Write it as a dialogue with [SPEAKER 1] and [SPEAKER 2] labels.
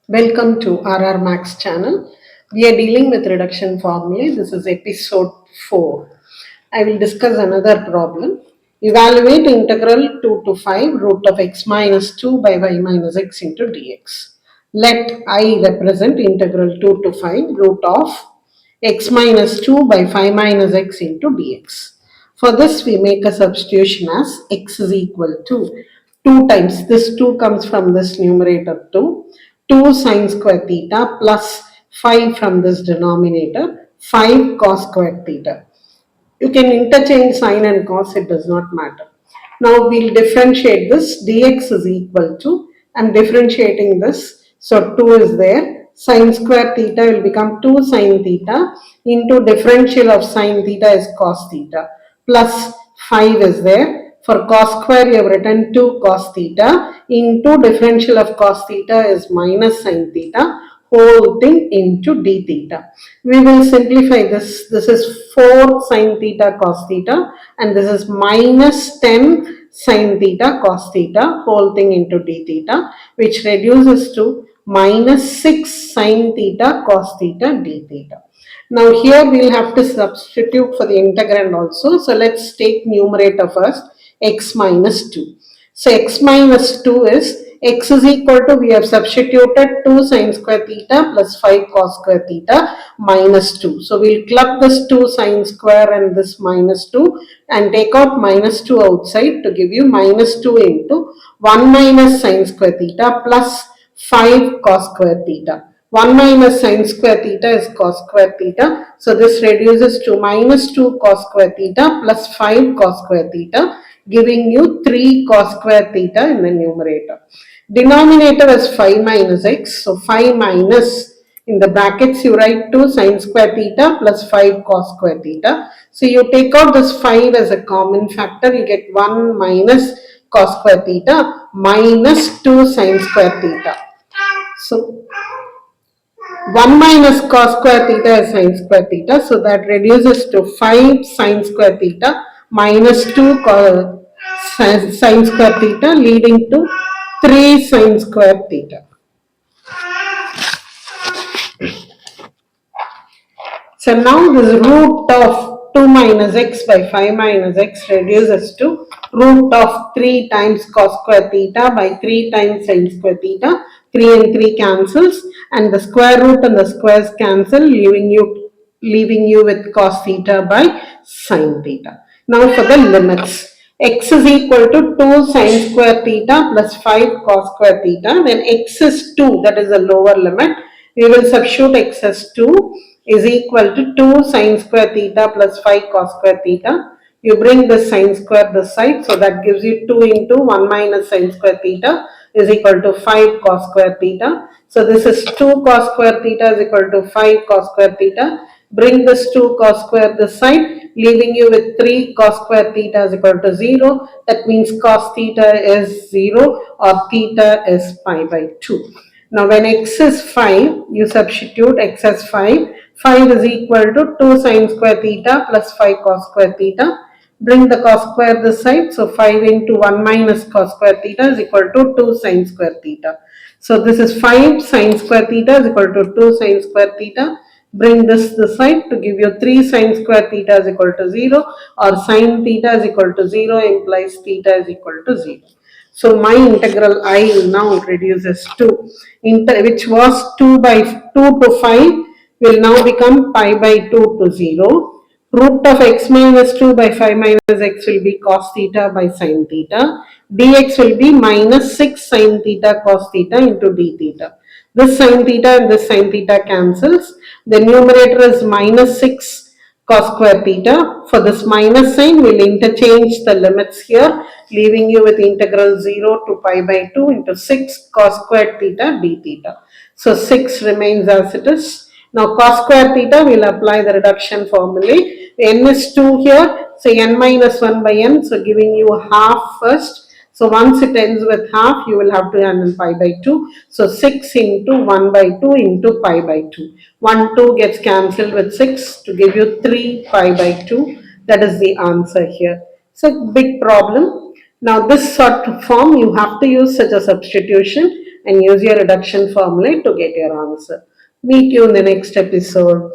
[SPEAKER 1] Welcome to RR Max channel. We are dealing with reduction formulae. This is episode 4. I will discuss another problem. Evaluate integral 2 to 5 root of x minus 2 by y minus x into dx. Let I represent integral 2 to 5 root of x minus 2 by 5 minus x into dx. For this, we make a substitution as x is equal to 2 times this 2 comes from this numerator 2 sine square theta plus 5 from this denominator 5 cos square theta. You can interchange sine and cos, it does not matter. Now we'll differentiate this. Dx is equal to, I'm differentiating this, so 2 is there. Sine square theta will become 2 sine theta into differential of sine theta is cos theta plus 5 is there. For cos square you have written 2 cos theta into differential of cos theta is minus sine theta whole thing into d theta. We will simplify this. This is 4 sine theta cos theta and this is minus 10 sine theta cos theta whole thing into d theta, which reduces to minus 6 sine theta cos theta d theta. Now here we will have to substitute for the integrand also. So let's take numerator first, x minus 2. So x minus 2 is x is equal to, we have substituted 2 sine square theta plus 5 cos square theta minus 2. So we'll club this 2 sine square and this minus 2 and take out minus 2 outside to give you minus 2 into 1 minus sine square theta plus 5 cos square theta. 1 minus sine square theta is cos square theta. So this reduces to minus 2 cos square theta plus 5 cos square theta, giving you 3 cos square theta in the numerator. Denominator is 5 minus x. So 5 minus, in the brackets you write 2 sine square theta plus 5 cos square theta. So you take out this 5 as a common factor, you get 1 minus cos square theta minus 2 sine square theta. So 1 minus cos square theta is sine square theta. So that reduces to 5 sine square theta minus 2 sine square theta, leading to 3 sine square theta. So now this root of 2 minus x by 5 minus x reduces to root of 3 times cos square theta by 3 times sine square theta. 3 and 3 cancels and the square root and the squares cancel, leaving you with cos theta by sine theta. Now for the limits. X is equal to 2 sine square theta plus 5 cos square theta. Then x is 2, that is the lower limit. We will substitute x as 2 is equal to 2 sine square theta plus 5 cos square theta. You bring the sine square this side, so that gives you 2 into 1 minus sine square theta is equal to 5 cos square theta. So this is 2 cos square theta is equal to 5 cos square theta. Bring this 2 cos square this side, leaving you with 3 cos square theta is equal to 0. That means cos theta is 0 or theta is pi by 2. Now when x is 5, you substitute x as 5. 5 is equal to 2 sine square theta plus 5 cos square theta. Bring the cos square this side. So 5 into 1 minus cos square theta is equal to 2 sine square theta. So this is 5 sine square theta is equal to 2 sine square theta. Bring this side to give you 3 sine square theta is equal to 0, or sine theta is equal to 0 implies theta is equal to 0. So my integral I now reduces to, which was 2 by 2 to 5 will now become pi by 2 to 0. Root of x minus 2 by 5 minus x will be cos theta by sin theta. Dx will be minus 6 sin theta cos theta into d theta. This sin theta and this sin theta cancels. The numerator is minus 6 cos square theta. For this minus sign, we'll interchange the limits here, leaving you with integral 0 to pi by 2 into 6 cos square theta d theta. So 6 remains as it is. Now cos square theta, we'll apply the reduction formulae. N is 2 here, so n minus 1 by n, so giving you half first. So once it ends with half, you will have to end in pi by 2. So 6 into 1 by 2 into pi by 2. 1, 2 gets cancelled with 6 to give you 3 pi by 2. That is the answer here. So big problem. Now this sort of form, you have to use such a substitution. and use your reduction formula to get your answer. Meet you in the next episode.